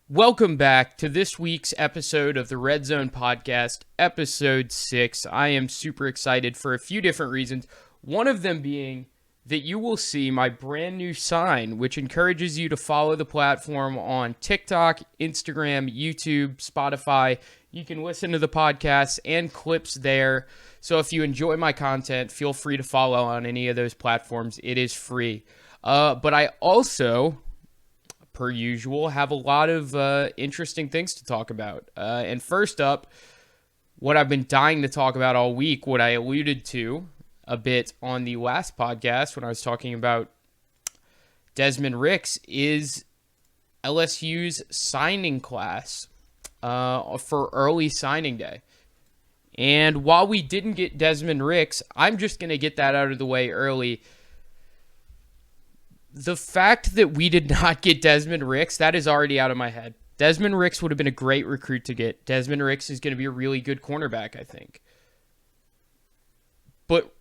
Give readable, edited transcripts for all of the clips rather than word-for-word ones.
Welcome back to this week's episode of the Red Zone Podcast, episode 6. I am super excited for a few different reasons. One of them being that you will see my brand new sign, which encourages you to follow the platform on TikTok, Instagram, YouTube, Spotify. You can listen to the podcasts and clips there. So if you enjoy my content, feel free to follow on any of those platforms. It is free. But I also, per usual, have a lot of interesting things to talk about. And first up, what I've been dying to talk about all week, what I alluded to a bit on the last podcast when I was talking about Desmond Ricks, is LSU's signing class for early signing day. And while we didn't get Desmond Ricks, I'm just going to get that out of the way early. The fact that we did not get Desmond Ricks, that is already out of my head. Desmond Ricks would have been a great recruit to get. Desmond Ricks is going to be a really good cornerback, I think. But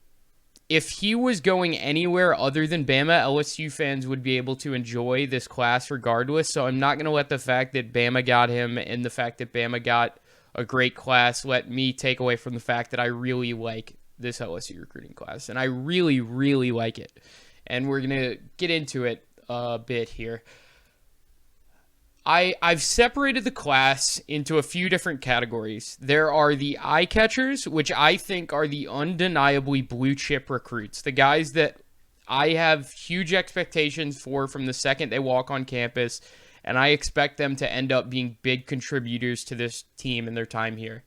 if he was going anywhere other than Bama, LSU fans would be able to enjoy this class regardless. So I'm not going to let the fact that Bama got him and the fact that Bama got a great class let me take away from the fact that I really like this LSU recruiting class. And I really, really like it. And we're going to get into it a bit here. I've separated the class into a few different categories. There are the eye catchers, which I think are the undeniably blue chip recruits. The guys that I have huge expectations for from the second they walk on campus, and I expect them to end up being big contributors to this team in their time here.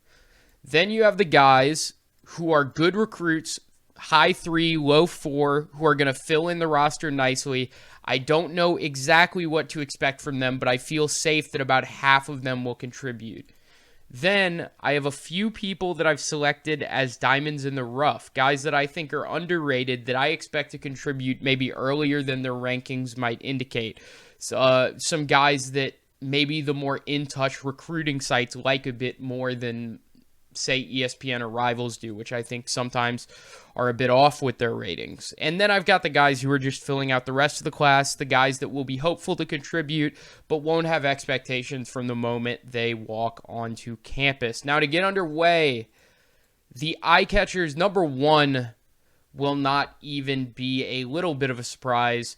Then you have the guys who are good recruits, high 3, low 4, who are going to fill in the roster nicely. I don't know exactly what to expect from them, but I feel safe that about half of them will contribute. Then I have a few people that I've selected as diamonds in the rough, guys that I think are underrated that I expect to contribute maybe earlier than their rankings might indicate. So, some guys that maybe the more in-touch recruiting sites like a bit more than, say, ESPN or Rivals do, which I think sometimes are a bit off with their ratings. And then I've got the guys who are just filling out the rest of the class, the guys that will be hopeful to contribute, but won't have expectations from the moment they walk onto campus. Now, to get underway, the eye catchers, number 1, will not even be a little bit of a surprise.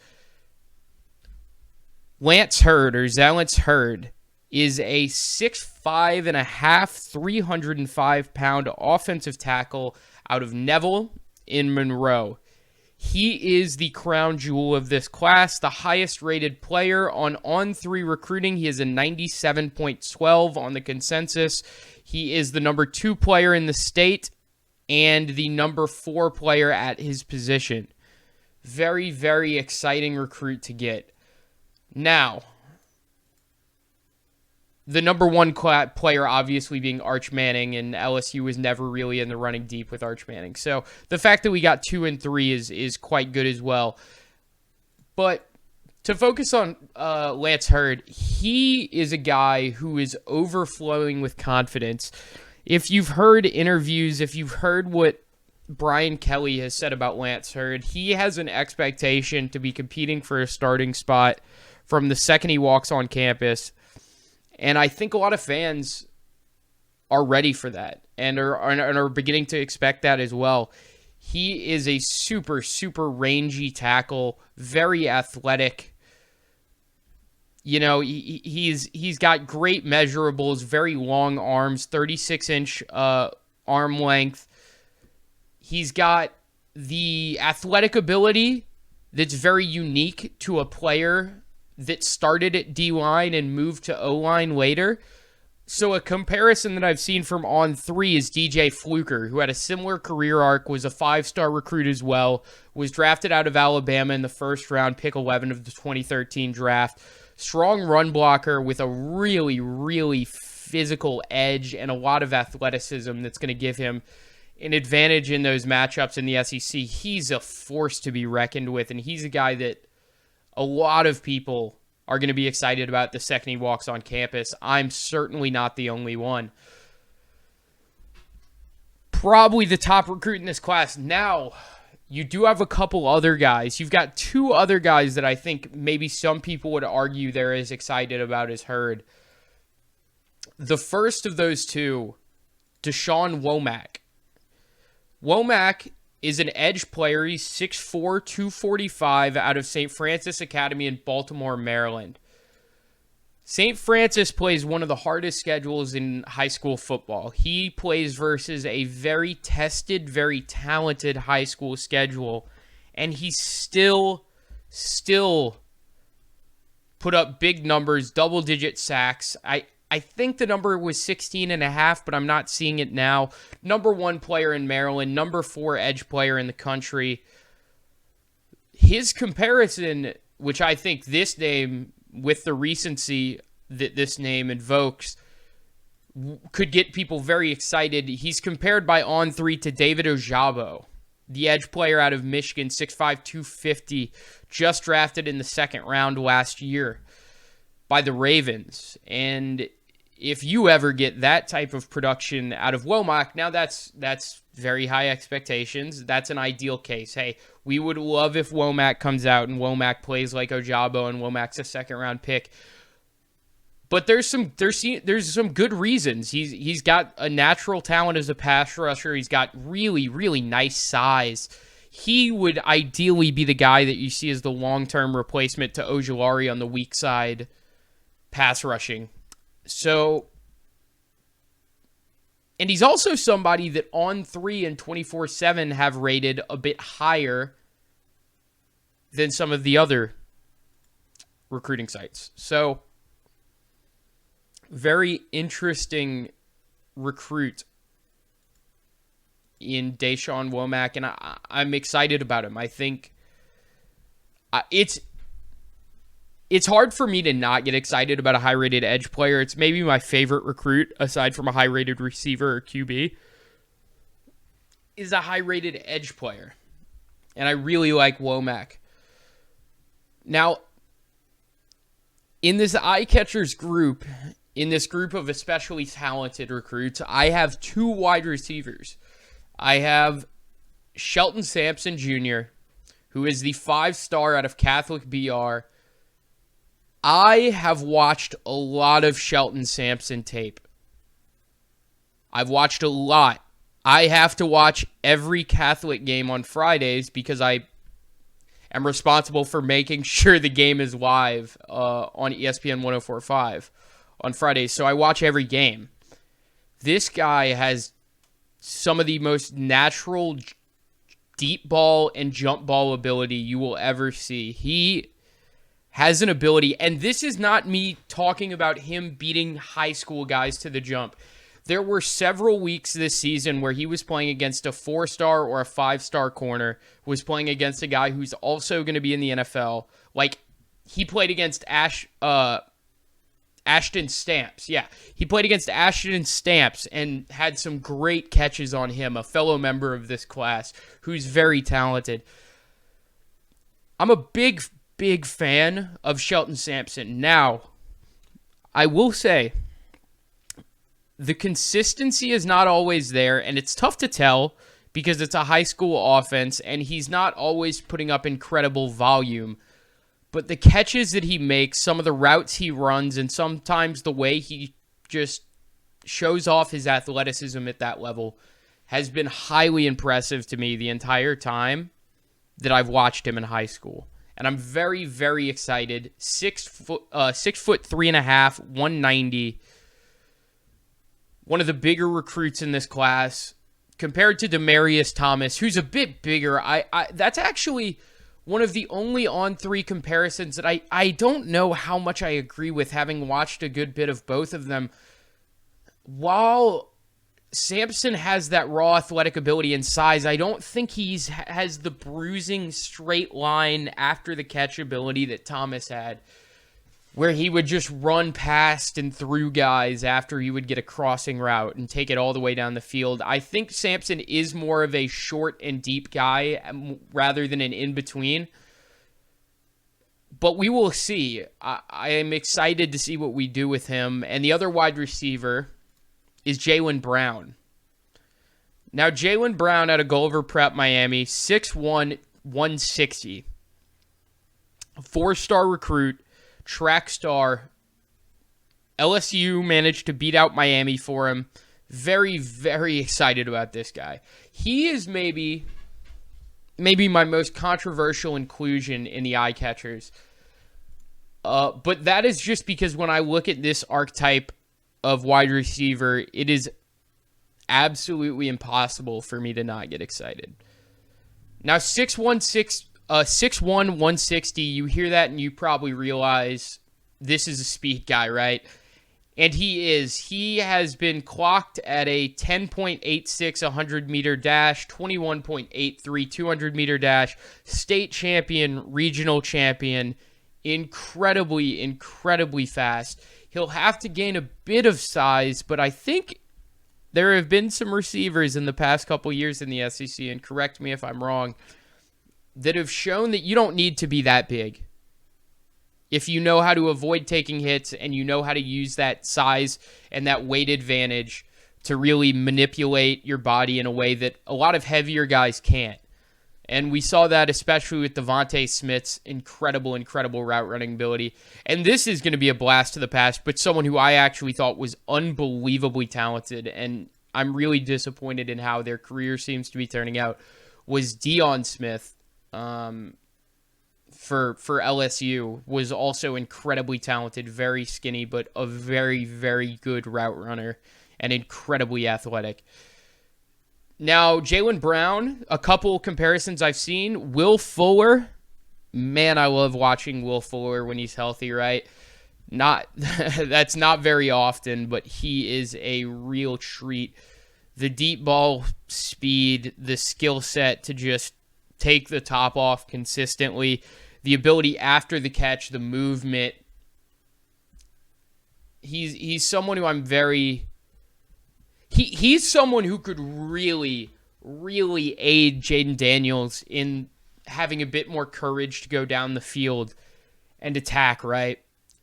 Lance Hurd, or Zalance Hurd, is a 6'5 and a half, 305-pound offensive tackle out of Neville in Monroe. He is the crown jewel of this class, the highest rated player on 3 recruiting. He is a 97.12 on the consensus. He is the number 2 player in the state and the number 4 player at his position. Very, very exciting recruit to get. Now, the number 1 player obviously being Arch Manning, and LSU was never really in the running deep with Arch Manning. So the fact that we got 2 and 3 is quite good as well. But to focus on Lance Hurd, he is a guy who is overflowing with confidence. If you've heard interviews, if you've heard what Brian Kelly has said about Lance Hurd, he has an expectation to be competing for a starting spot from the second he walks on campus. And I think a lot of fans are ready for that and are beginning to expect that as well. He is a super, super rangy tackle, very athletic. You know, he's got great measurables, very long arms, 36-inch arm length. He's got the athletic ability that's very unique to a player that started at D-line and moved to O-line later. So a comparison that I've seen from On 3 is DJ Fluker, who had a similar career arc, was a 5-star recruit as well, was drafted out of Alabama in the first round, pick 11 of the 2013 draft. Strong run blocker with a really, really physical edge and a lot of athleticism that's going to give him an advantage in those matchups in the SEC. He's a force to be reckoned with, and he's a guy that a lot of people are going to be excited about the second he walks on campus. I'm certainly not the only one. Probably the top recruit in this class. Now, you do have a couple other guys. You've got 2 other guys that I think maybe some people would argue they're as excited about as Hurd. The first of those two, Deshaun Womack. Womack is an edge player. He's 6'4", 245 out of St. Francis Academy in Baltimore, Maryland. St. Francis plays one of the hardest schedules in high school football. He plays versus a very tested, very talented high school schedule, and he still put up big numbers, double-digit sacks. I think the number was 16 and a half, but I'm not seeing it now. Number 1 player in Maryland, number 4 edge player in the country. His comparison, which I think this name, with the recency that this name invokes, could get people very excited. He's compared by On3 to David Ojabo, the edge player out of Michigan, 6'5", 250, just drafted in the second round last year by the Ravens. And if you ever get that type of production out of Womack, now that's very high expectations. That's an ideal case. Hey, we would love if Womack comes out and Womack plays like Ojabo and Womack's a second round pick. But there's some good reasons. He's got a natural talent as a pass rusher. He's got really, really nice size. He would ideally be the guy that you see as the long-term replacement to Ojulari on the weak side pass rushing. So, and he's also somebody that On3 and 24/7 have rated a bit higher than some of the other recruiting sites. So, very interesting recruit in Deshaun Womack, and I'm excited about him. I think it's hard for me to not get excited about a high-rated edge player. It's maybe my favorite recruit, aside from a high-rated receiver or QB, is a high-rated edge player. And I really like Womack. Now, in this eye-catchers group, in this group of especially talented recruits, I have 2 wide receivers. I have Shelton Sampson Jr., who is the 5-star out of Catholic BR. I have watched a lot of Shelton Sampson tape. I've watched a lot. I have to watch every Catholic game on Fridays because I am responsible for making sure the game is live on ESPN 104.5 on Fridays. So I watch every game. This guy has some of the most natural deep ball and jump ball ability you will ever see. He has an ability, and this is not me talking about him beating high school guys to the jump. There were several weeks this season where he was playing against a 4-star or a 5-star corner, was playing against a guy who's also going to be in the NFL. Like, he played against Ashton Stamps. Yeah, he played against Ashton Stamps and had some great catches on him, a fellow member of this class who's very talented. I'm a big fan of Shelton Sampson. Now, I will say, the consistency is not always there, and it's tough to tell because it's a high school offense, and he's not always putting up incredible volume. But the catches that he makes, some of the routes he runs, and sometimes the way he just shows off his athleticism at that level has been highly impressive to me the entire time that I've watched him in high school. And I'm very, very excited. 6 foot 3.5, 190. One of the bigger recruits in this class, compared to Demarius Thomas, who's a bit bigger. That's actually one of the only On3 comparisons that I don't know how much I agree with, having watched a good bit of both of them. While Sampson has that raw athletic ability and size, I don't think has the bruising straight line after the catch ability that Thomas had, where he would just run past and through guys after he would get a crossing route and take it all the way down the field. I think Sampson is more of a short and deep guy rather than an in-between. But we will see. I am excited to see what we do with him. And the other wide receiver is Jalen Brown. Now, Jalen Brown out of Gulliver Prep, Miami, 6'1", 160. 4-star recruit, track star, LSU managed to beat out Miami for him. Very, very excited about this guy. He is maybe my most controversial inclusion in the eye catchers. But that is just because when I look at this archetype of wide receiver, it is absolutely impossible for me to not get excited. Now, 6'1", 160, you hear that and you probably realize this is a speed guy, right? And he is. He has been clocked at a 10.86 100-meter dash, 21.83 200-meter dash, state champion, regional champion, incredibly, incredibly fast. He'll have to gain a bit of size, but I think there have been some receivers in the past couple years in the SEC, and correct me if I'm wrong, that have shown that you don't need to be that big. If you know how to avoid taking hits and you know how to use that size and that weight advantage to really manipulate your body in a way that a lot of heavier guys can't. And we saw that especially with Devontae Smith's incredible route running ability. And this is going to be a blast to the past, but someone who I actually thought was unbelievably talented, and I'm really disappointed in how their career seems to be turning out, was Deion Smith for LSU. Was also incredibly talented, very skinny, but a very, very good route runner and incredibly athletic. Now, Jaylen Brown, a couple comparisons I've seen. Will Fuller, man, I love watching Will Fuller when he's healthy, right? That's not very often, but he is a real treat. The deep ball speed, the skill set to just take the top off consistently, the ability after the catch, the movement. He's someone who I'm very... He's someone who could really, really aid Jaden Daniels in having a bit more courage to go down the field and attack, right?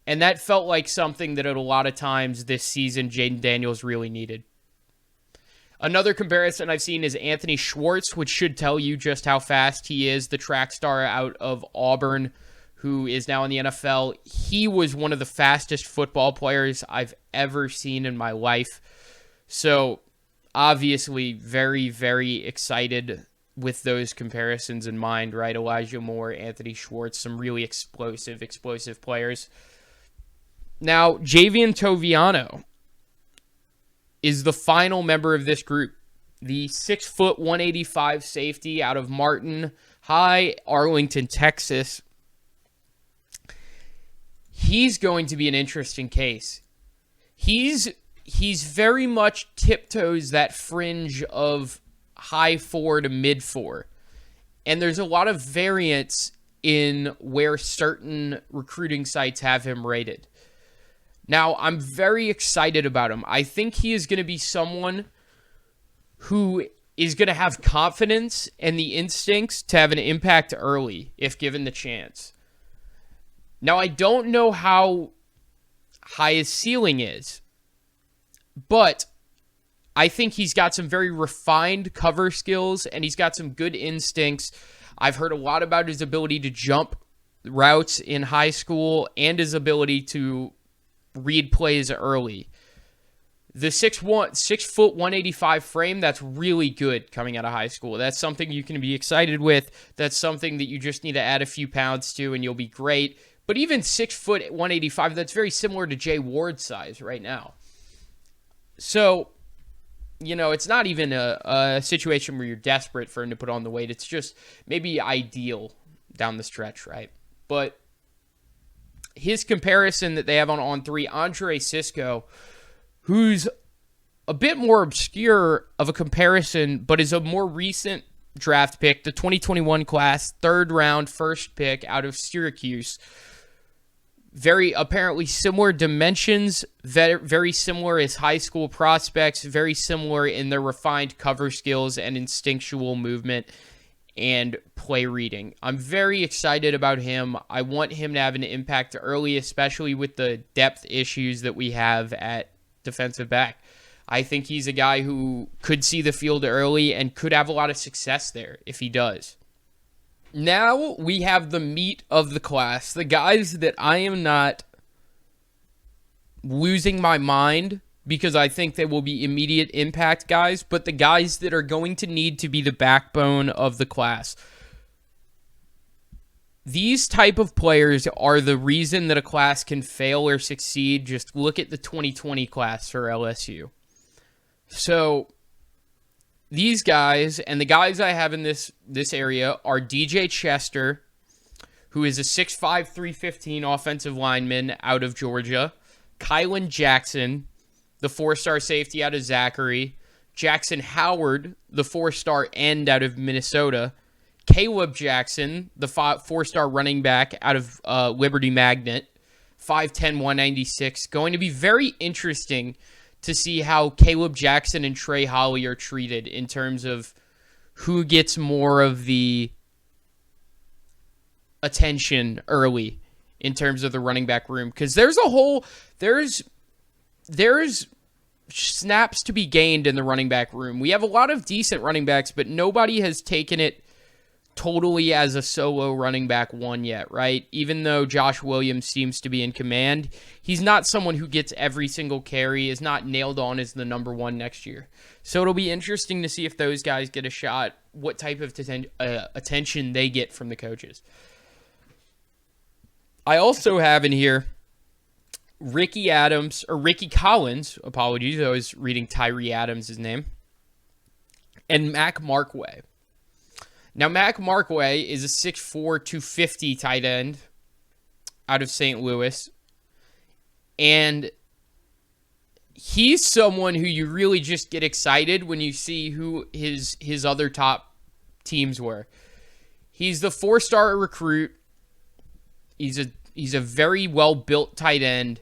And that felt like something that at a lot of times this season Jaden Daniels really needed. Another comparison I've seen is Anthony Schwartz, which should tell you just how fast he is, the track star out of Auburn, who is now in the NFL. He was one of the fastest football players I've ever seen in my life. So, obviously, very, very excited with those comparisons in mind, right? Elijah Moore, Anthony Schwartz, some really explosive players. Now, Javian Toviano is the final member of this group. The 6', 185 safety out of Martin High, Arlington, Texas. He's going to be an interesting case. He's very much tiptoes that fringe of high 4 to mid 4. And there's a lot of variance in where certain recruiting sites have him rated. Now, I'm very excited about him. I think he is going to be someone who is going to have confidence and the instincts to have an impact early if given the chance. Now, I don't know how high his ceiling is, but I think he's got some very refined cover skills and he's got some good instincts. I've heard a lot about his ability to jump routes in high school and his ability to read plays early. The 6', 185 frame, that's really good coming out of high school. That's something you can be excited with. That's something that you just need to add a few pounds to and you'll be great. But even 6', 185, that's very similar to Jay Ward's size right now. So, you know, it's not even a situation where you're desperate for him to put on the weight. It's just maybe ideal down the stretch, right? But his comparison that they have on On3, Andre Cisco, who's a bit more obscure of a comparison, but is a more recent draft pick, the 2021 class, 3rd round, first pick out of Syracuse. Very apparently similar dimensions, very similar as high school prospects, very similar in their refined cover skills and instinctual movement and play reading. I'm very excited about him. I want him to have an impact early, especially with the depth issues that we have at defensive back. I think he's a guy who could see the field early and could have a lot of success there if he does. Now we have the meat of the class, the guys that I am not losing my mind because I think they will be immediate impact guys, but the guys that are going to need to be the backbone of the class. These type of players are the reason that a class can fail or succeed. Just look at the 2020 class for LSU. So these guys and the guys I have in this area are DJ Chester, who is a 6'5", 315 offensive lineman out of Georgia. Kylan Jackson, the 4-star safety out of Zachary. Jackson Howard, the 4-star end out of Minnesota. Caleb Jackson, the 4-star running back out of Liberty Magnet, 5'10", 196. Going to be very interesting to see how Caleb Jackson and Trey Holly are treated in terms of who gets more of the attention early in terms of the running back room. Because there's snaps to be gained in the running back room. We have a lot of decent running backs, but nobody has taken it totally as a solo running back one yet, right? Even though Josh Williams seems to be in command, he's not someone who gets every single carry, is not nailed on as the number one next year. So it'll be interesting to see if those guys get a shot, what type of attention they get from the coaches. I also have in here Ricky Collins, apologies, I was reading Tyree Adams' name, and Mac Markway. Now, Mac Markway is a 6'4", 250 tight end out of St. Louis. And he's someone who you really just get excited when you see who his other top teams were. He's the 4-star recruit. He's a very well-built tight end.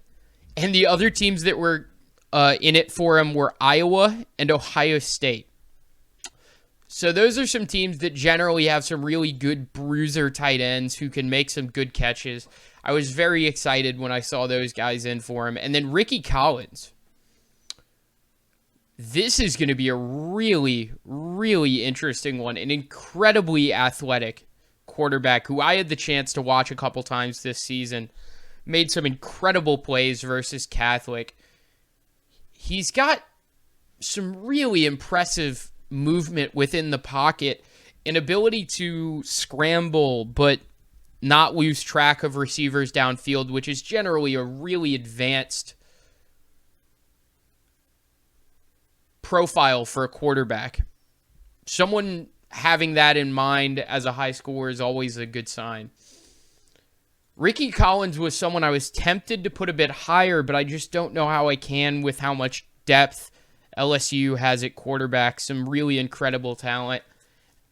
And the other teams that were in it for him were Iowa and Ohio State. So those are some teams that generally have some really good bruiser tight ends who can make some good catches. I was very excited when I saw those guys in for him. And then Ricky Collins. This is going to be a really, really interesting one. An incredibly athletic quarterback who I had the chance to watch a couple times this season. Made some incredible plays versus Catholic. He's got some really impressive movement within the pocket, an ability to scramble but not lose track of receivers downfield, which is generally a really advanced profile for a quarterback. Someone having that in mind as a high schooler is always a good sign. Ricky Collins was someone I was tempted to put a bit higher, but I just don't know how I can with how much depth LSU has at quarterback. Some really incredible talent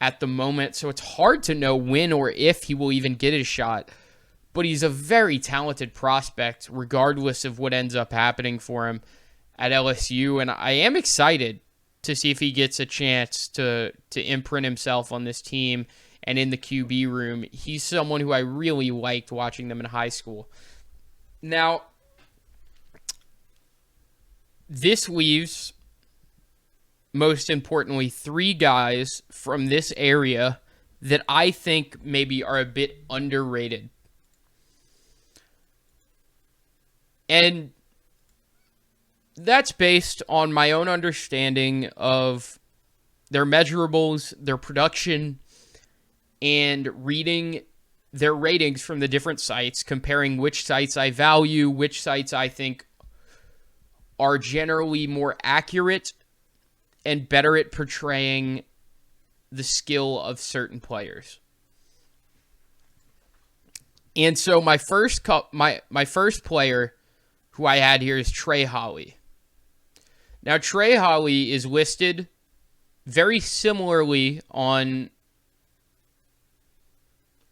at the moment, so it's hard to know when or if he will even get his shot. But he's a very talented prospect, regardless of what ends up happening for him at LSU, and I am excited to see if he gets a chance to imprint himself on this team and in the QB room. He's someone who I really liked watching them in high school. Now, this leaves, most importantly, 3 guys from this area that I think maybe are a bit underrated. And that's based on my own understanding of their measurables, their production, and reading their ratings from the different sites, comparing which sites I value, which sites I think are generally more accurate and better at portraying the skill of certain players. And so my first player who I had here is Trey Holly. Now, Trey Holly is listed very similarly on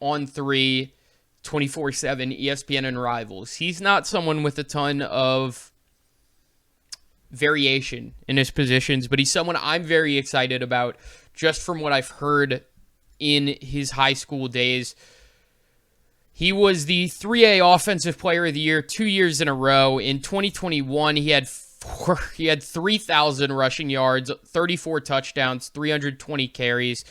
3, 24/7, ESPN, and Rivals. He's not someone with a ton of variation in his positions, but he's someone I'm very excited about just from what I've heard in his high school days. He was the 3A Offensive Player of the Year 2 years in a row. In 2021, he had 3,000 rushing yards, 34 touchdowns, 320 carries,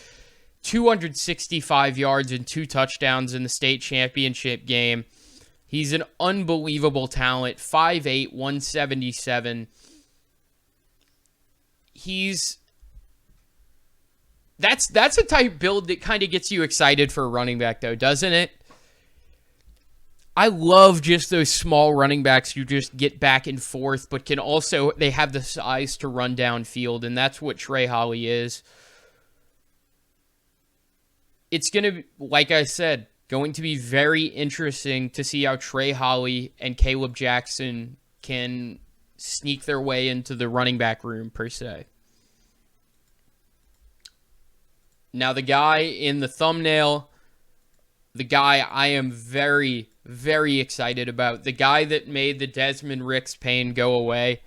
265 yards and 2 touchdowns in the state championship game. He's an unbelievable talent, 5'8", 177. That's a type build that kind of gets you excited for a running back, though, doesn't it? I love just those small running backs who just get back and forth, but they have the size to run downfield, and that's what Trey Holly is. It's going to, like I said, going to be very interesting to see how Trey Holly and Caleb Jackson can sneak their way into the running back room, per se. Now, the guy in the thumbnail, the guy I am very, very excited about, the guy that made the Desmond Ricks pain go away.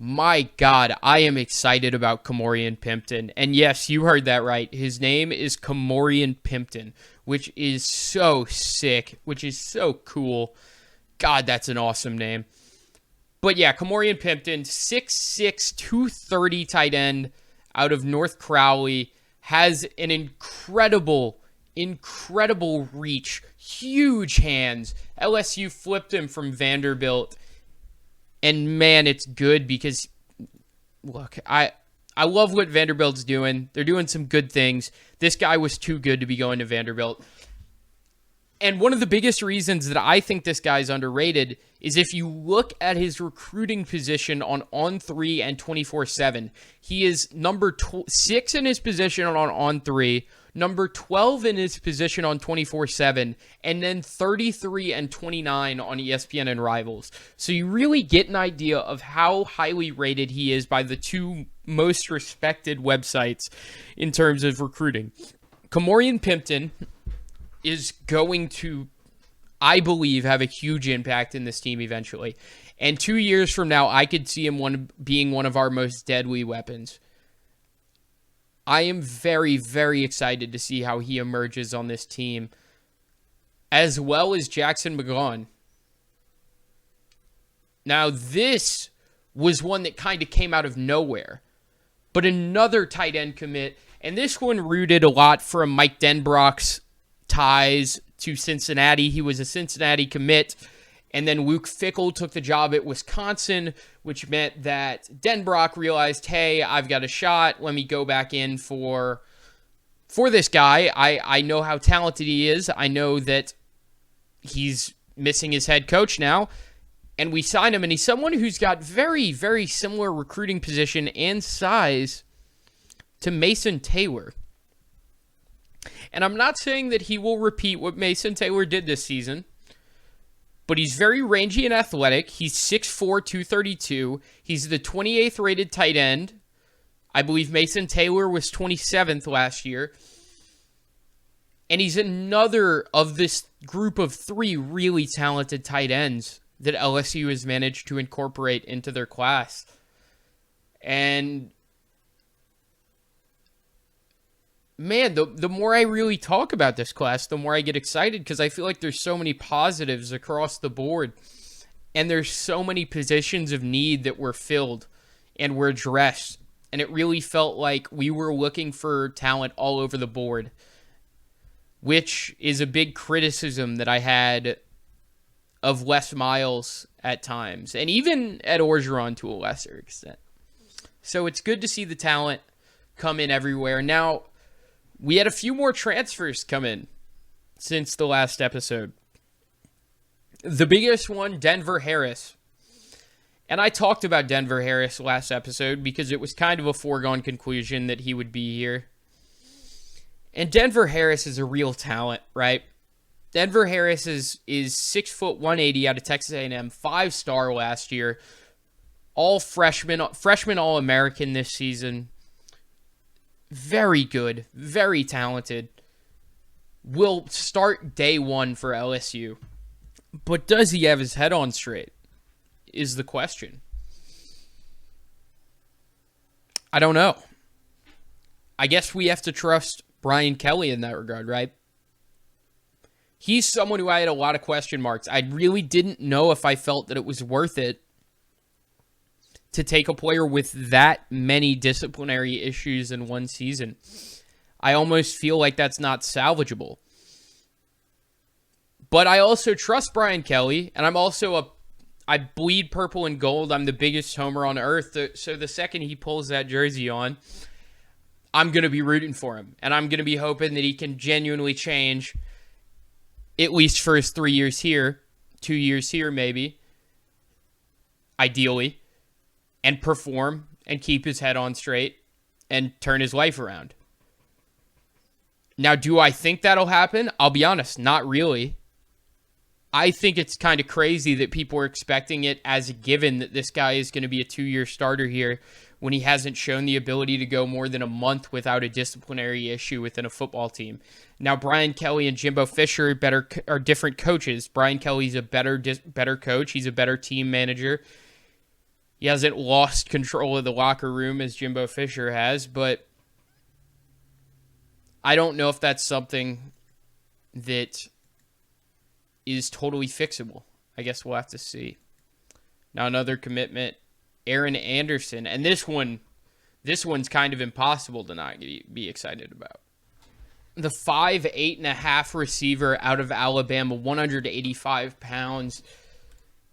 My God, I am excited about Kamorian Pimpton. And yes, you heard that right. His name is Kamorian Pimpton, which is so sick, which is so cool. God, that's an awesome name. But yeah, Kamorian Pimpton, 6'6", 230 tight end out of North Crowley, has an incredible reach, huge hands. LSU flipped him from Vanderbilt. And man, it's good because, look, I love what Vanderbilt's doing. They're doing some good things. This guy was too good to be going to Vanderbilt. And one of the biggest reasons that I think this guy's underrated is if you look at his recruiting position on On3 and 24/7, he is number 6 in his position on On3, number 12 in his position on 24/7, and then 33 and 29 on ESPN and Rivals. So you really get an idea of how highly rated he is by the two most respected websites in terms of recruiting. Kamorian Pimpton is going to, I believe, have a huge impact in this team eventually. And 2 years from now, I could see him being one of our most deadly weapons. I am very, very excited to see how he emerges on this team, as well as Jackson McGaughan. Now, this was one that kind of came out of nowhere, but another tight end commit, and this one rooted a lot from Mike Denbrock's ties to Cincinnati. He was a Cincinnati commit, and then Luke Fickell took the job at Wisconsin, which meant that Denbrock realized, hey, I've got a shot. Let me go back in for this guy. I know how talented he is. I know that he's missing his head coach now, and we signed him, and he's someone who's got very, very similar recruiting position and size to Mason Taylor. And I'm not saying that he will repeat what Mason Taylor did this season, but he's very rangy and athletic. He's 6'4", 232. He's the 28th rated tight end. I believe Mason Taylor was 27th last year. And he's another of this group of 3 really talented tight ends that LSU has managed to incorporate into their class. And man, the more I really talk about this class, the more I get excited because I feel like there's so many positives across the board. And there's so many positions of need that were filled and were addressed. And it really felt like we were looking for talent all over the board, which is a big criticism that I had of Les Miles at times, and even at Orgeron to a lesser extent. So it's good to see the talent come in everywhere. Now, we had a few more transfers come in since the last episode. The biggest one, Denver Harris. And I talked about Denver Harris last episode because it was kind of a foregone conclusion that he would be here. And Denver Harris is a real talent, right? Denver Harris is 6 foot 180 out of Texas A&M, 5-star last year, all freshman All-American this season. Very good, very talented. Will start day one for LSU. But does he have his head on straight? Is the question. I don't know. I guess we have to trust Brian Kelly in that regard, right? He's someone who I had a lot of question marks. I really didn't know if I felt that it was worth it to take a player with that many disciplinary issues in one season. I almost feel like that's not salvageable. But I also trust Brian Kelly, and I bleed purple and gold. I'm the biggest homer on earth. So the second he pulls that jersey on, I'm going to be rooting for him. And I'm going to be hoping that he can genuinely change, at least for his 3 years here, 2 years here maybe, ideally, and perform and keep his head on straight and turn his life around. Now, do I think that'll happen? I'll be honest, not really. I think it's kind of crazy that people are expecting it as a given that this guy is going to be a 2-year starter here when he hasn't shown the ability to go more than a month without a disciplinary issue within a football team. Now, Brian Kelly and Jimbo Fisher are different coaches. Brian Kelly's a better coach. He's a better team manager. He hasn't lost control of the locker room as Jimbo Fisher has, but I don't know if that's something that is totally fixable. I guess we'll have to see. Now another commitment, Aaron Anderson, and this one's kind of impossible to not be excited about. The 5'8.5" receiver out of Alabama, 185 pounds.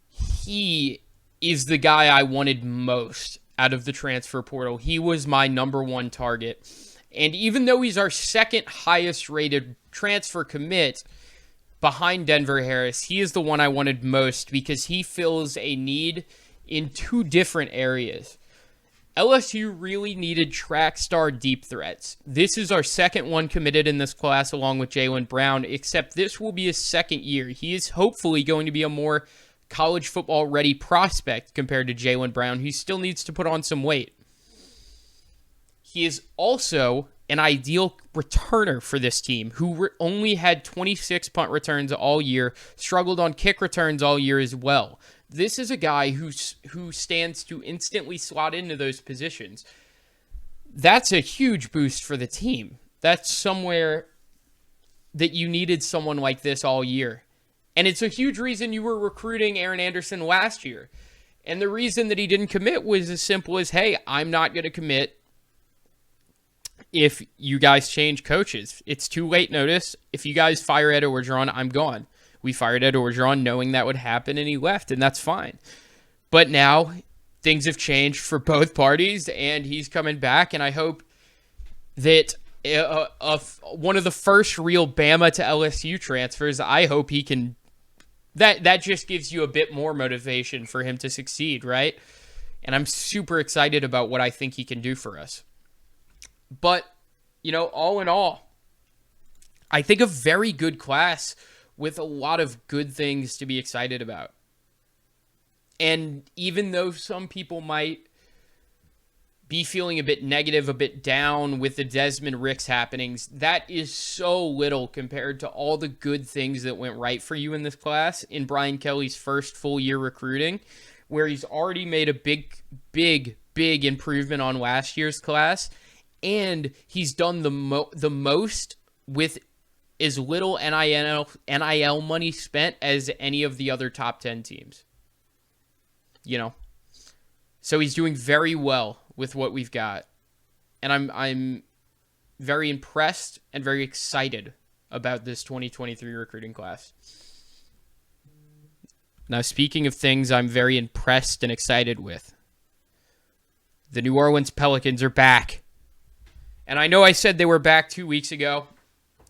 He is the guy I wanted most out of the transfer portal. He was my number one target. And even though he's our second highest rated transfer commit behind Denver Harris, he is the one I wanted most because he fills a need in two different areas. LSU really needed track star deep threats. This is our second one committed in this class along with Jaylen Brown, except this will be his second year. He is hopefully going to be a more college football ready prospect compared to Jaylen Brown, who still needs to put on some weight. He is also an ideal returner for this team, who only had 26 punt returns all year, struggled on kick returns all year as well. This is a guy who stands to instantly slot into those positions. That's a huge boost for the team. That's somewhere that you needed someone like this all year. And it's a huge reason you were recruiting Aaron Anderson last year. And the reason that he didn't commit was as simple as, hey, I'm not going to commit if you guys change coaches. It's too late notice. If you guys fire Ed Orgeron, I'm gone. We fired Ed Orgeron knowing that would happen, and he left, and that's fine. But now things have changed for both parties, and he's coming back, and I hope that one of the first real Bama to LSU transfers, I hope he can... That just gives you a bit more motivation for him to succeed, right? And I'm super excited about what I think he can do for us. But, all in all, I think a very good class with a lot of good things to be excited about. And even though some people might be feeling a bit negative, a bit down with the Desmond Ricks happenings, that is so little compared to all the good things that went right for you in this class in Brian Kelly's first full year recruiting, where he's already made a big improvement on last year's class, and he's done the most with as little NIL money spent as any of the other top 10 teams. So he's doing very well with what we've got. And I'm very impressed and very excited about this 2023 recruiting class. Now, speaking of things I'm very impressed and excited with, the New Orleans Pelicans are back. And I know I said they were back 2 weeks ago,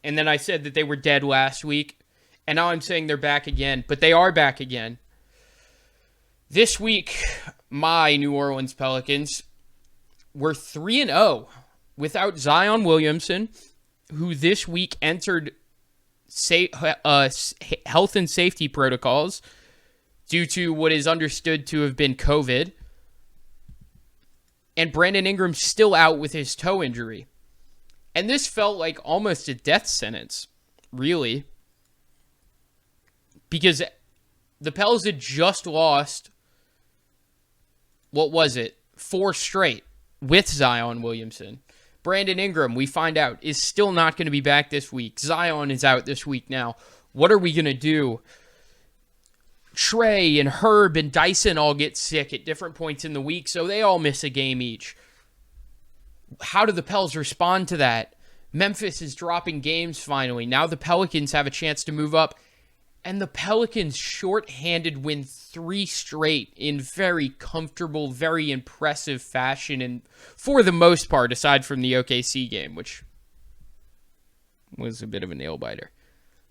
and then I said that they were dead last week, and now I'm saying they're back again, but they are back again. This week, my New Orleans Pelicans were 3-0 without Zion Williamson, who this week entered health and safety protocols due to what is understood to have been COVID. And Brandon Ingram's still out with his toe injury. And this felt like almost a death sentence, really. Because the Pels had just lost, 4 straight with Zion Williamson. Brandon Ingram, we find out, is still not going to be back this week. Zion is out this week now. What are we going to do? Trey and Herb and Dyson all get sick at different points in the week, so they all miss a game each. How do the Pels respond to that? Memphis is dropping games finally. Now the Pelicans have a chance to move up. And the Pelicans shorthanded win 3 straight in very comfortable, very impressive fashion, and for the most part, aside from the OKC game, which was a bit of a nail-biter.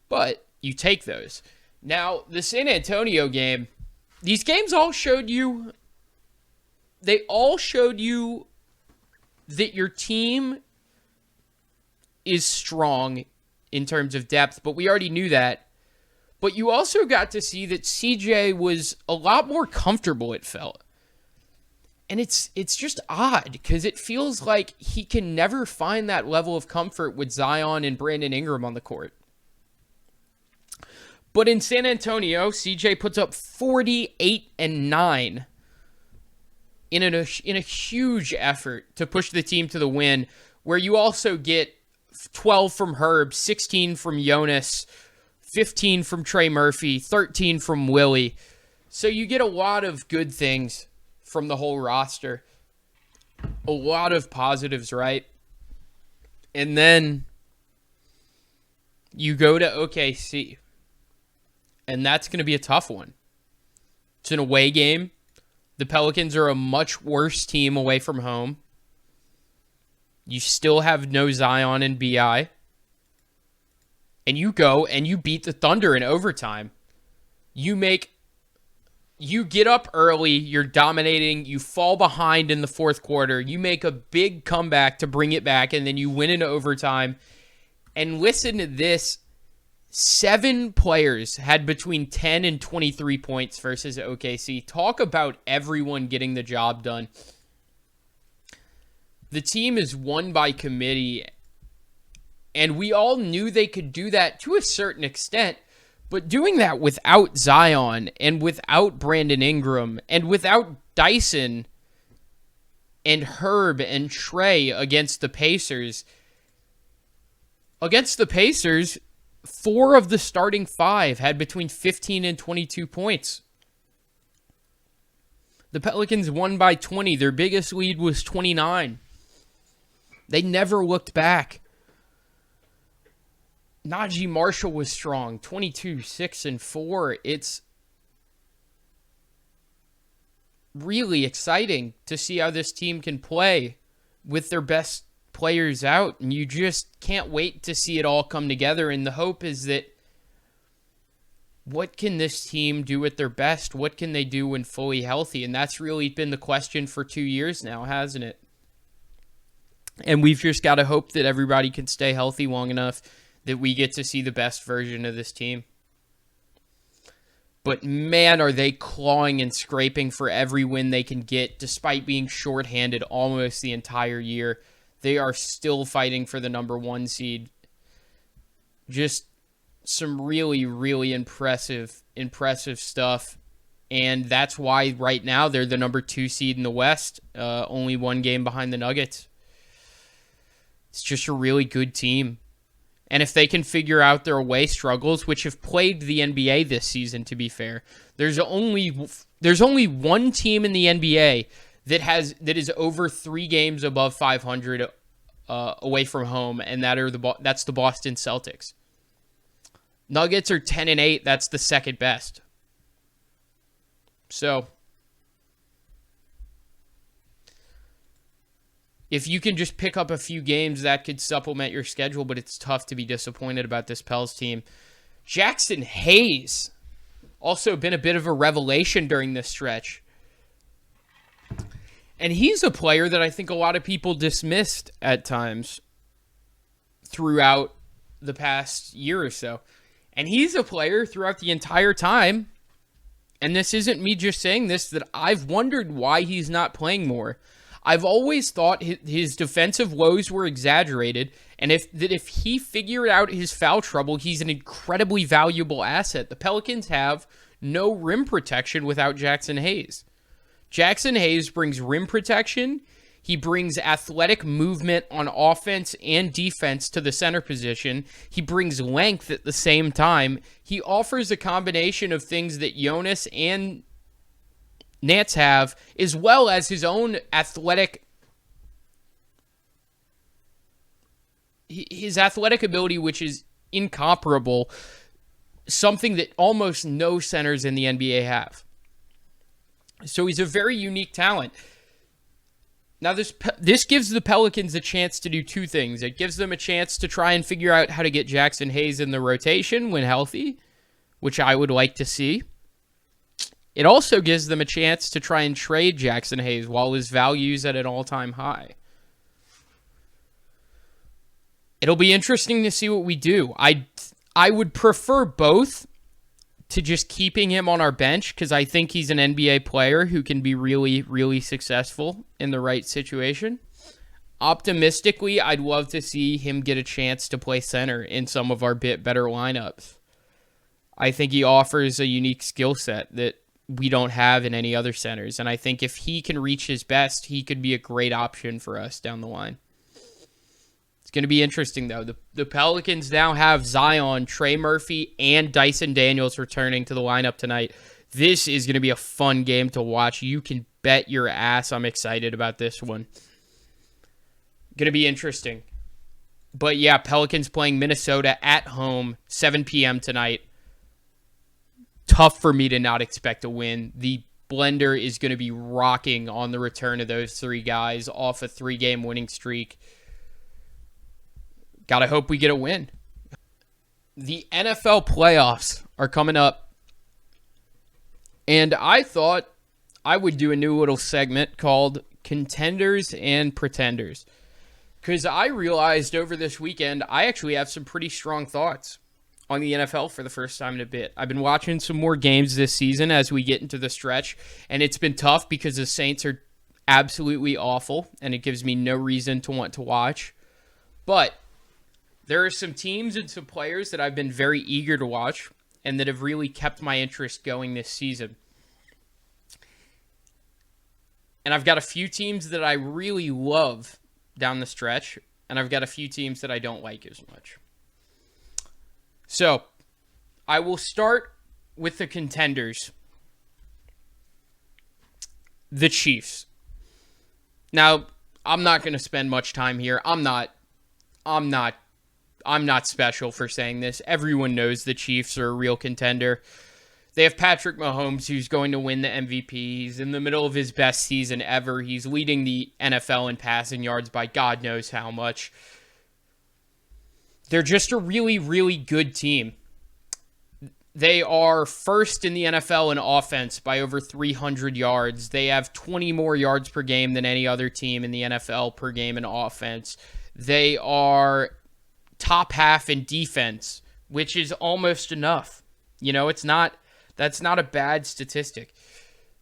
But you take those. Now, the San Antonio game, these games all showed you, they all showed you that your team is strong in terms of depth, but we already knew that. But you also got to see that CJ was a lot more comfortable, it felt. And it's just odd because it feels like he can never find that level of comfort with Zion and Brandon Ingram on the court. But in San Antonio, CJ puts up 48 and 9 in a huge effort to push the team to the win, where you also get 12 from Herb, 16 from Jonas, 15 from Trey Murphy, 13 from Willie. So you get a lot of good things from the whole roster. A lot of positives, right? And then you go to OKC. And that's going to be a tough one. It's an away game. The Pelicans are a much worse team away from home. You still have no Zion and BI. And you go and you beat the Thunder in overtime. You get up early, you're dominating, you fall behind in the fourth quarter, you make a big comeback to bring it back, and then you win in overtime. And listen to this, 7 players had between 10 and 23 points versus OKC. Talk about everyone getting the job done. The team is won by committee, and we all knew they could do that to a certain extent, but doing that without Zion and without Brandon Ingram and without Dyson and Herb and Trey against the Pacers. Against the Pacers, 4 of the starting 5 had between 15 and 22 points. The Pelicans won by 20. Their biggest lead was 29. They never looked back. Najee Marshall was strong, 22, 6, and 4. It's really exciting to see how this team can play with their best players out, and you just can't wait to see it all come together. And the hope is that what can this team do at their best? What can they do when fully healthy? And that's really been the question for 2 years now, hasn't it? And we've just got to hope that everybody can stay healthy long enough that we get to see the best version of this team. But man, are they clawing and scraping for every win they can get, despite being shorthanded almost the entire year. They are still fighting for the number 1 seed. Just some really, really impressive stuff. And that's why right now they're the number 2 seed in the West, only 1 game behind the Nuggets. It's just a really good team. And if they can figure out their away struggles, which have plagued the NBA this season, to be fair, there's only one team in the NBA that is over 3 games above 500 away from home, and that's the Boston Celtics. Nuggets are 10-8. That's the second best. So if you can just pick up a few games, that could supplement your schedule, but it's tough to be disappointed about this Pels team. Jackson Hayes, also been a bit of a revelation during this stretch. And he's a player that I think a lot of people dismissed at times throughout the past year or so. And he's a player throughout the entire time, and this isn't me just saying this, that I've wondered why he's not playing more. I've always thought his defensive woes were exaggerated, and if he figured out his foul trouble, he's an incredibly valuable asset. The Pelicans have no rim protection without Jackson Hayes. Jackson Hayes brings rim protection. He brings athletic movement on offense and defense to the center position. He brings length at the same time. He offers a combination of things that Jonas and Nance have, as well as his own athletic ability, which is incomparable. something that almost no centers in the NBA have. So he's a very unique talent. Now, this gives the Pelicans a chance to do two things. It gives them a chance to try and figure out how to get Jackson Hayes in the rotation when healthy, which I would like to see. It also gives them a chance to try and trade Jackson Hayes while his value's at an all-time high. It'll be interesting to see what we do. I would prefer both to just keeping him on our bench because I think he's an NBA player who can be really, really successful in the right situation. Optimistically, I'd love to see him get a chance to play center in some of our bit better lineups. I think he offers a unique skill set that we don't have in any other centers, and I think if he can reach his best, he could be a great option for us down the line. It's going to be interesting, though. The Pelicans now have Zion, Trey Murphy, and Dyson Daniels returning to the lineup tonight. This is going to be a fun game to watch. You can bet your ass I'm excited about this one. Going to be interesting. But yeah, Pelicans playing Minnesota at home, 7 p.m. tonight. Tough for me to not expect a win. The blender is going to be rocking on the return of those three guys off a 3-game winning streak. Gotta hope we get a win. The NFL playoffs are coming up. And I thought I would do a new little segment called Contenders and Pretenders. Because I realized over this weekend, I actually have some pretty strong thoughts on the NFL for the first time in a bit. I've been watching some more games this season as we get into the stretch. And it's been tough because the Saints are absolutely awful. And it gives me no reason to want to watch. But there are some teams and some players that I've been very eager to watch and that have really kept my interest going this season. And I've got a few teams that I really love down the stretch, and I've got a few teams that I don't like as much. So, I will start with the contenders. The Chiefs. Now, I'm not going to spend much time here. I'm not special for saying this. Everyone knows the Chiefs are a real contender. They have Patrick Mahomes, who's going to win the MVP. He's in the middle of his best season ever. He's leading the NFL in passing yards by God knows how much. They're just a really, really good team. They are first in the NFL in offense by over 300 yards. They have 20 more yards per game than any other team in the NFL per game in offense. They are top half in defense, which is almost enough. You know, that's not a bad statistic.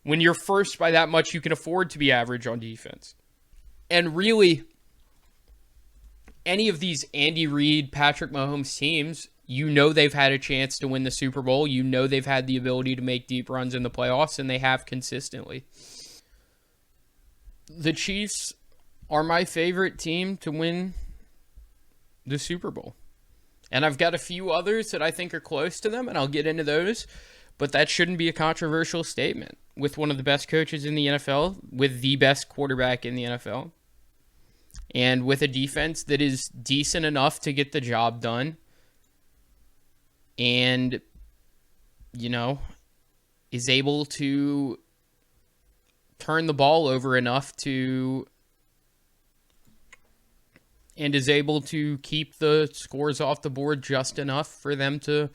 When you're first by that much, you can afford to be average on defense. And really, any of these Andy Reid, Patrick Mahomes teams, you know they've had a chance to win the Super Bowl. You know they've had the ability to make deep runs in the playoffs, and they have consistently. The Chiefs are my favorite team to win the Super Bowl. And I've got a few others that I think are close to them, and I'll get into those. But that shouldn't be a controversial statement. With one of the best coaches in the NFL, with the best quarterback in the NFL, and with a defense that is decent enough to get the job done, and, you know, is able to turn the ball over enough to, and is able to keep the scores off the board just enough for them to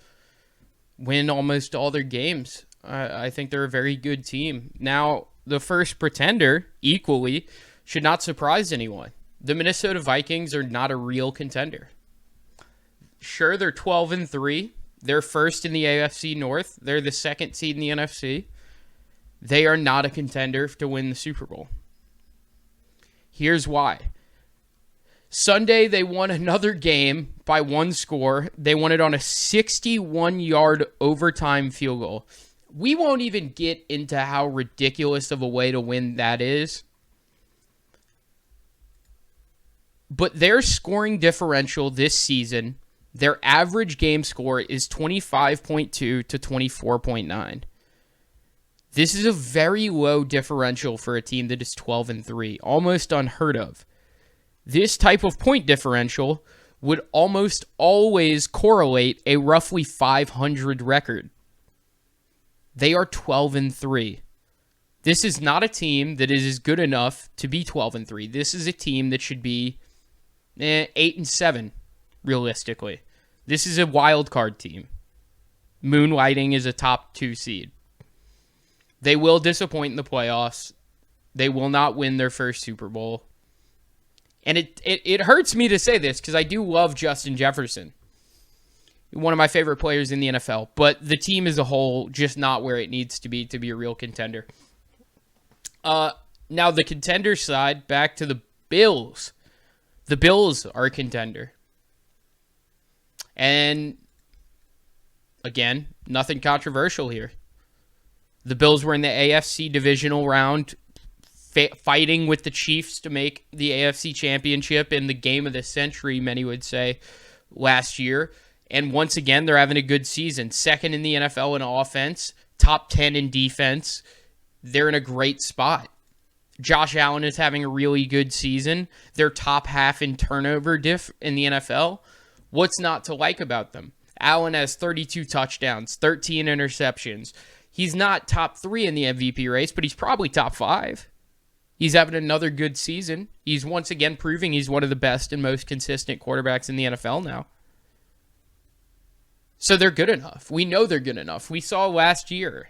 win almost all their games. I think they're a very good team. Now, the first pretender, equally, should not surprise anyone. The Minnesota Vikings are not a real contender. Sure, they're 12-3. They're first in the AFC North. They're the second seed in the NFC. They are not a contender to win the Super Bowl. Here's why. Sunday, they won another game by one score. They won it on a 61-yard overtime field goal. We won't even get into how ridiculous of a way to win that is. But their scoring differential this season, their average game score is 25.2 to 24.9. This is a very low differential for a team that is 12-3, almost unheard of. This type of point differential would almost always correlate a roughly 500 record. They are 12-3. This is not a team that is good enough to be 12-3. This is a team that should be 8-7, realistically. This is a wild card team. Moonlighting is a top 2 seed. They will disappoint in the playoffs. They will not win their first Super Bowl. And it hurts me to say this because I do love Justin Jefferson. One of my favorite players in the NFL. But the team as a whole, just not where it needs to be a real contender. Now, the contender side, back to the Bills. The Bills are a contender. And, again, nothing controversial here. The Bills were in the AFC divisional round, fighting with the Chiefs to make the AFC championship in the game of the century, many would say, last year. And once again, they're having a good season. Second in the NFL in offense, top 10 in defense. They're in a great spot. Josh Allen is having a really good season. They're top half in turnover diff in the NFL. What's not to like about them? Allen has 32 touchdowns, 13 interceptions. He's not top 3 in the MVP race, but he's probably top 5. He's having another good season. He's once again proving he's one of the best and most consistent quarterbacks in the NFL now. So they're good enough. We know they're good enough. We saw last year.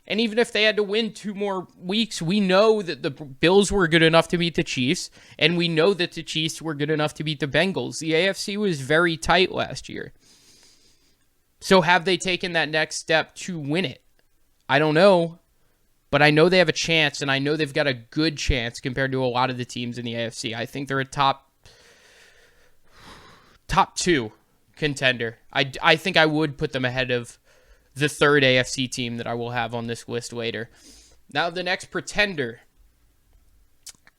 And even if they had to win 2 more weeks, we know that the Bills were good enough to beat the Chiefs, and we know that the Chiefs were good enough to beat the Bengals. The AFC was very tight last year. So have they taken that next step to win it? I don't know, but I know they have a chance, and I know they've got a good chance compared to a lot of the teams in the AFC. I think they're a top 2 contender. I think I would put them ahead of the third AFC team that I will have on this list later. Now, the next pretender,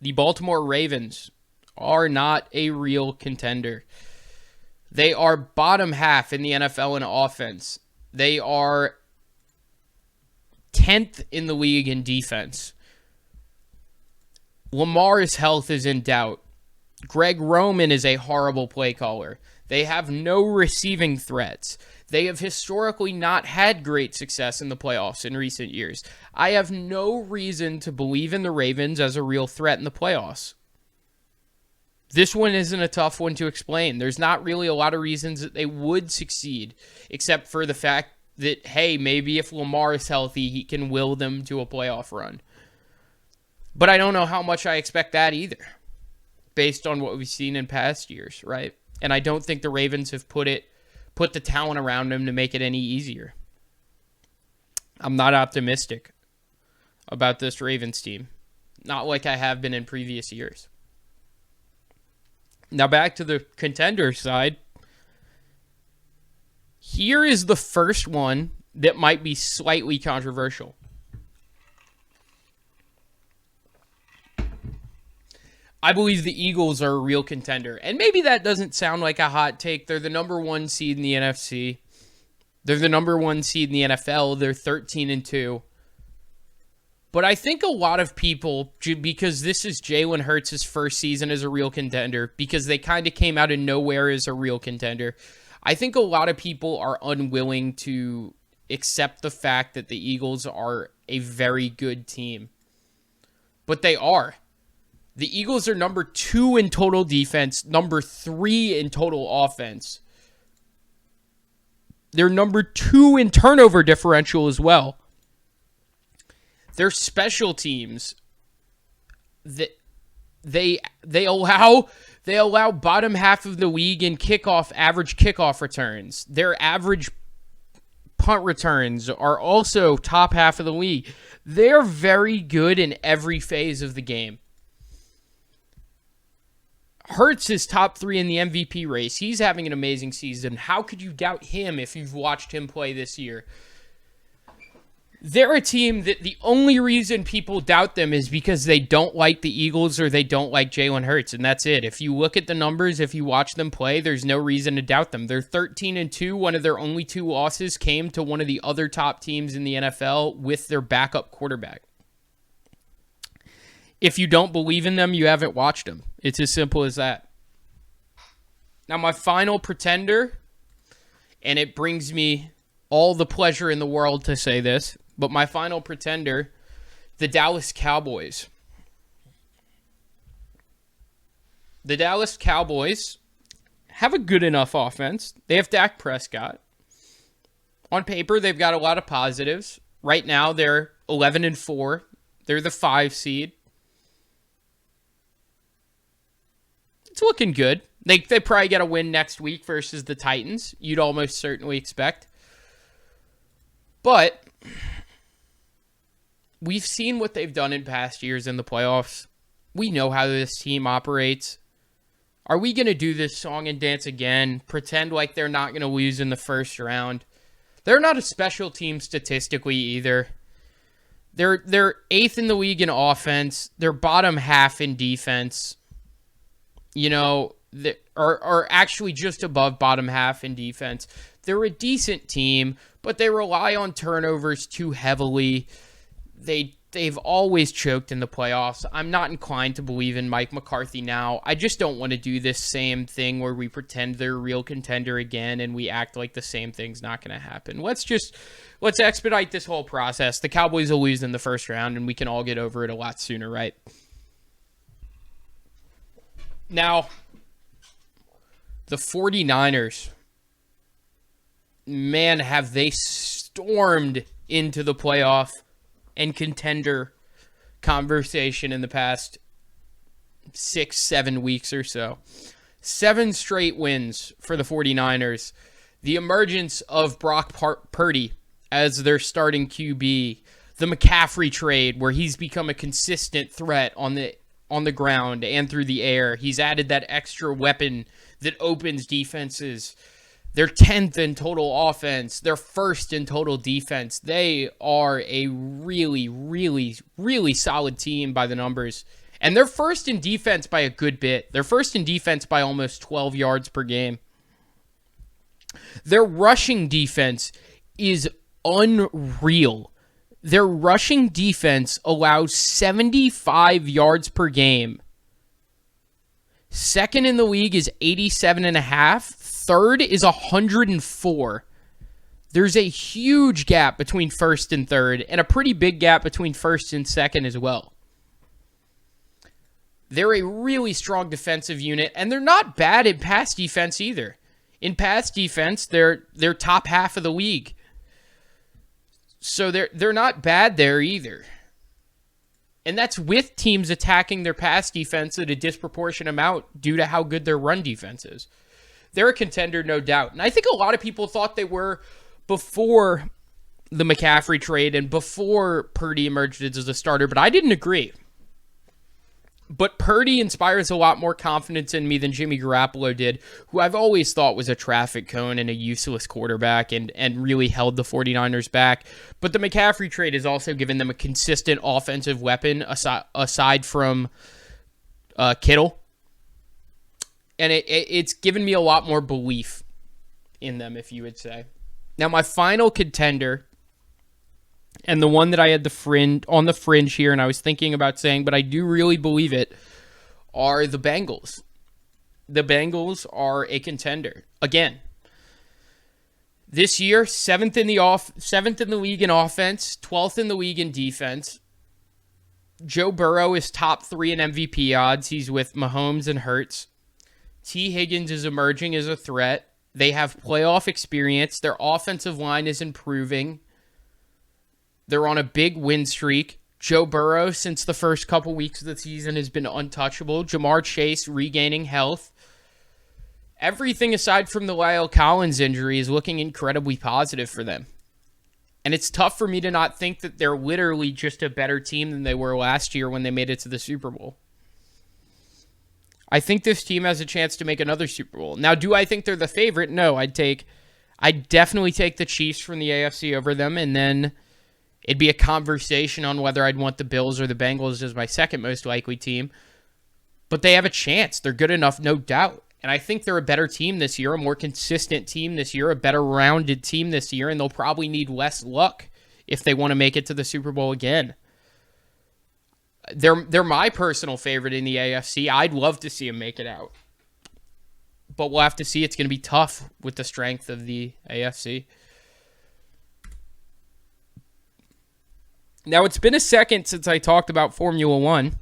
the Baltimore Ravens, are not a real contender. They are bottom half in the NFL in offense. They are 10th in the league in defense. Lamar's health is in doubt. Greg Roman is a horrible play caller. They have no receiving threats. They have historically not had great success in the playoffs in recent years. I have no reason to believe in the Ravens as a real threat in the playoffs. This one isn't a tough one to explain. There's not really a lot of reasons that they would succeed, except for the fact that, hey, maybe if Lamar is healthy, he can will them to a playoff run. But I don't know how much I expect that either, based on what we've seen in past years, right? And I don't think the Ravens have put the talent around him to make it any easier. I'm not optimistic about this Ravens team. Not like I have been in previous years. Now back to the contender side. Here is the first one that might be slightly controversial. I believe the Eagles are a real contender. And maybe that doesn't sound like a hot take. They're the number 1 seed in the NFC. They're the number 1 seed in the NFL. They're 13-2. But I think a lot of people, because this is Jalen Hurts' first season as a real contender, because they kind of came out of nowhere as a real contender, I think a lot of people are unwilling to accept the fact that the Eagles are a very good team. But they are. The Eagles are number 2 in total defense, number 3 in total offense. They're number 2 in turnover differential as well. Their special teams, they allow bottom half of the league in average kickoff returns. Their average punt returns are also top half of the league. They're very good in every phase of the game. Hurts is top 3 in the MVP race. He's having an amazing season. How could you doubt him if you've watched him play this year? They're a team that the only reason people doubt them is because they don't like the Eagles or they don't like Jalen Hurts, and that's it. If you look at the numbers, if you watch them play, there's no reason to doubt them. They're 13-2. One of their only 2 losses came to one of the other top teams in the NFL with their backup quarterback. If you don't believe in them, you haven't watched them. It's as simple as that. Now, my final pretender, and it brings me all the pleasure in the world to say this, but my final pretender, the Dallas Cowboys. The Dallas Cowboys have a good enough offense. They have Dak Prescott. On paper, they've got a lot of positives. Right now, they're 11-4. They're the 5 seed. It's looking good. They probably get a win next week versus the Titans. You'd almost certainly expect. But we've seen what they've done in past years in the playoffs. We know how this team operates. Are we going to do this song and dance again? Pretend like they're not going to lose in the first round? They're not a special team statistically either. They're 8th in the league in offense. They're bottom half in defense. You know, are actually just above bottom half in defense. They're a decent team, but they rely on turnovers too heavily. They've always choked in the playoffs. I'm not inclined to believe in Mike McCarthy now. I just don't want to do this same thing where we pretend they're a real contender again and we act like the same thing's not going to happen. Let's expedite this whole process. The Cowboys will lose in the first round and we can all get over it a lot sooner, right? Now, the 49ers, man, have they stormed into the playoff and contender conversation in the past 6-7 weeks or so. 7 straight wins for the 49ers. The emergence of Brock Purdy as their starting QB. The McCaffrey trade where he's become a consistent threat on the ground and through the air. He's added that extra weapon that opens defenses. They're 10th in total offense. They're 1st in total defense. They are a really, really, really solid team by the numbers. And they're 1st in defense by a good bit. They're 1st in defense by almost 12 yards per game. Their rushing defense is unreal. Their rushing defense allows 75 yards per game. 2nd in the league is 87.5. 3rd is 104. There's a huge gap between 1st and 3rd, and a pretty big gap between 1st and 2nd as well. They're a really strong defensive unit, and they're not bad in pass defense either. In pass defense, they're top half of the league. So they're not bad there either. And that's with teams attacking their pass defense at a disproportionate amount due to how good their run defense is. They're a contender, no doubt. And I think a lot of people thought they were before the McCaffrey trade and before Purdy emerged as a starter, but I didn't agree. But Purdy inspires a lot more confidence in me than Jimmy Garoppolo did, who I've always thought was a traffic cone and a useless quarterback and really held the 49ers back. But the McCaffrey trade has also given them a consistent offensive weapon aside from Kittle. And it's given me a lot more belief in them, if you would say. Now, my final contender, and the one that I had on the fringe here, and I was thinking about saying, but I do really believe it, are the Bengals. The Bengals are a contender. Again, this year, 7th in the league in offense, 12th in the league in defense. Joe Burrow is top 3 in MVP odds. He's with Mahomes and Hurts. T. Higgins is emerging as a threat. They have playoff experience. Their offensive line is improving. They're on a big win streak. Joe Burrow, since the first couple weeks of the season, has been untouchable. Jamar Chase regaining health. Everything aside from the Lyle Collins injury is looking incredibly positive for them. And it's tough for me to not think that they're literally just a better team than they were last year when they made it to the Super Bowl. I think this team has a chance to make another Super Bowl. Now, do I think they're the favorite? No, I'd definitely take the Chiefs from the AFC over them, and then it'd be a conversation on whether I'd want the Bills or the Bengals as my second most likely team. But they have a chance. They're good enough, no doubt. And I think they're a better team this year, a more consistent team this year, a better rounded team this year, and they'll probably need less luck if they want to make it to the Super Bowl again. They're my personal favorite in the AFC. I'd love to see them make it out. but we'll have to see. It's going to be tough with the strength of the AFC. Now, it's been a second since I talked about Formula One,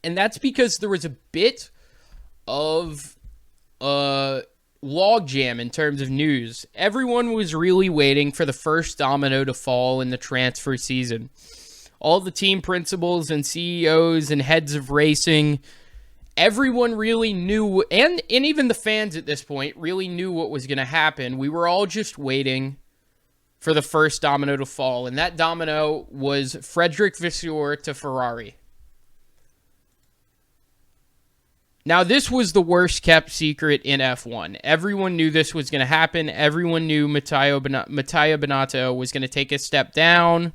and that's because there was a bit of logjam in terms of news. Everyone was really waiting for the first domino to fall in the transfer season. All the team principals and CEOs and heads of racing, everyone really knew, and even the fans at this point really knew what was going to happen. We were all just waiting for the first domino to fall, and that domino was Frederic Vasseur to Ferrari. Now, this was the worst-kept secret in F1. Everyone knew this was going to happen. Everyone knew Mattia Binotto was going to take a step down,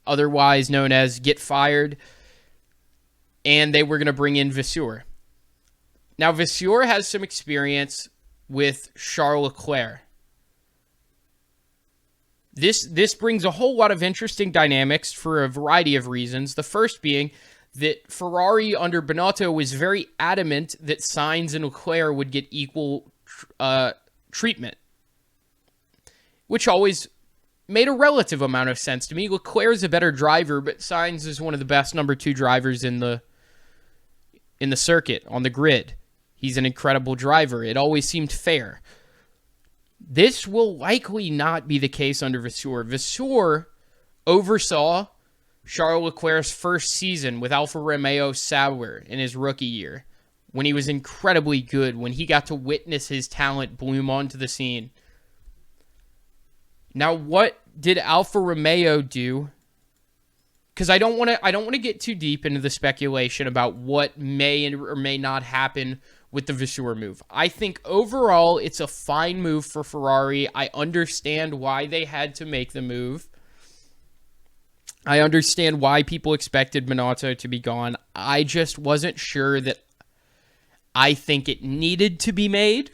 otherwise known as get fired, and they were going to bring in Vasseur. Now, Vasseur has some experience with Charles Leclerc. This brings a whole lot of interesting dynamics for a variety of reasons. The first being that Ferrari under Binotto was very adamant that Sainz and Leclerc would get equal treatment, which always made a relative amount of sense to me. Leclerc is a better driver, but Sainz is one of the best number 2 drivers in the circuit, on the grid. He's an incredible driver. It always seemed fair. This will likely not be the case under Vasseur. Vasseur oversaw Charles Leclerc's first season with Alfa Romeo Sauber in his rookie year, when he was incredibly good, when he got to witness his talent bloom onto the scene. Now, what did Alfa Romeo do? Because I don't want to get too deep into the speculation about what may or may not happen with the Vasseur move. I think overall it's a fine move for Ferrari. I understand why they had to make the move. I understand why people expected Binotto to be gone. I just wasn't sure that I think it needed to be made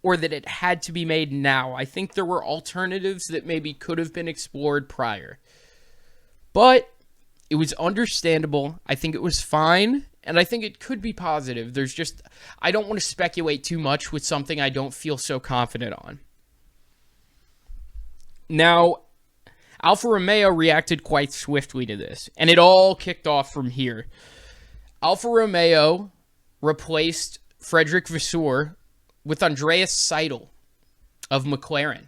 or that it had to be made now. I think there were alternatives that maybe could have been explored prior. But it was understandable. I think it was fine, and I think it could be positive. I don't want to speculate too much with something I don't feel so confident on. Now, Alfa Romeo reacted quite swiftly to this, and it all kicked off from here. Alfa Romeo replaced Frederic Vasseur with Andreas Seidl of McLaren.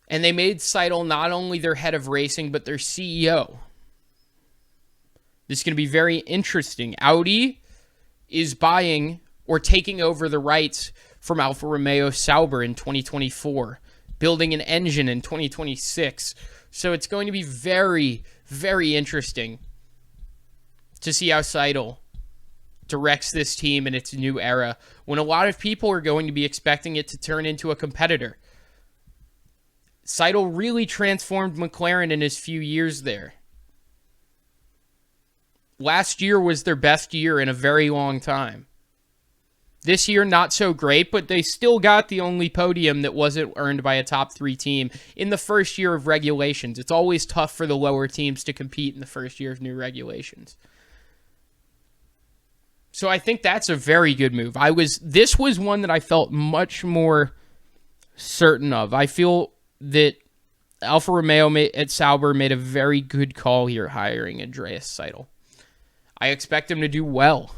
And they made Seidl not only their head of racing, but their CEO. This is going to be very interesting. Audi is buying or taking over the rights from Alfa Romeo Sauber in 2024, building an engine in 2026. So it's going to be very, very interesting to see how Seidl directs this team in its new era, when a lot of people are going to be expecting it to turn into a competitor. Seidl really transformed McLaren in his few years there. Last year was their best year in a very long time. This year, not so great, but they still got the only podium that wasn't earned by a top 3 team in the first year of regulations. It's always tough for the lower teams to compete in the first year of new regulations. So I think that's a very good move. This was one that I felt much more certain of. I feel that Alfa Romeo at Sauber made a very good call here hiring Andreas Seidl. I expect him to do well.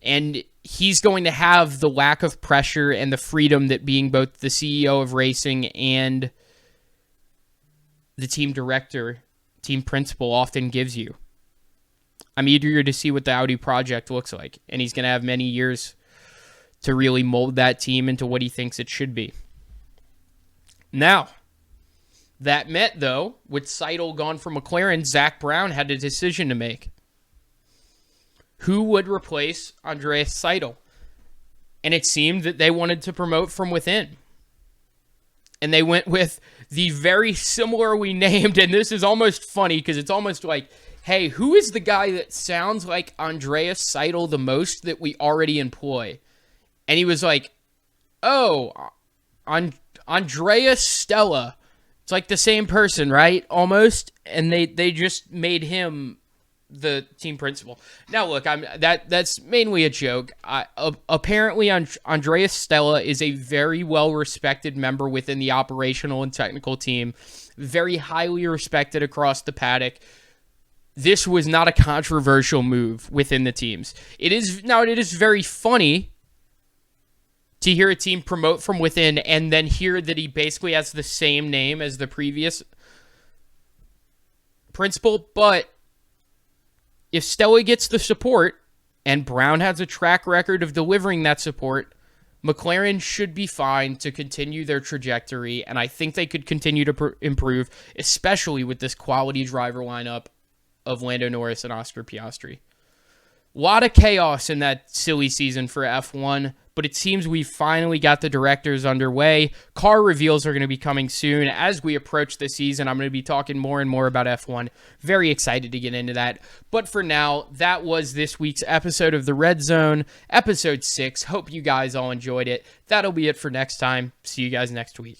And he's going to have the lack of pressure and the freedom that being both the CEO of racing and the team director, team principal often gives you. I'm eager to see what the Audi project looks like. And he's going to have many years to really mold that team into what he thinks it should be. Now, that meant, though, with Seidl gone from McLaren, Zach Brown had a decision to make. Who would replace Andreas Seidl? And it seemed that they wanted to promote from within. And they went with the very similarly named, and this is almost funny because it's almost like, hey, who is the guy that sounds like Andreas Seidl the most that we already employ? And he was like, oh, Andreas Stella. It's like the same person, right? Almost. And they just made him the team principal. Now, look, that's mainly a joke. Apparently, Andreas Stella is a very well-respected member within the operational and technical team, very highly respected across the paddock. This was not a controversial move within the teams. It is very funny to hear a team promote from within and then hear that he basically has the same name as the previous principal, but if Stella gets the support and Brown has a track record of delivering that support, McLaren should be fine to continue their trajectory, and I think they could continue to improve, especially with this quality driver lineup of Lando Norris and Oscar Piastri. A lot of chaos in that silly season for F1, but it seems we finally got the directors underway. Car reveals are going to be coming soon. As we approach the season, I'm going to be talking more and more about F1. Very excited to get into that. But for now, that was this week's episode of The Red Zone, episode 6. Hope you guys all enjoyed it. That'll be it for next time. See you guys next week.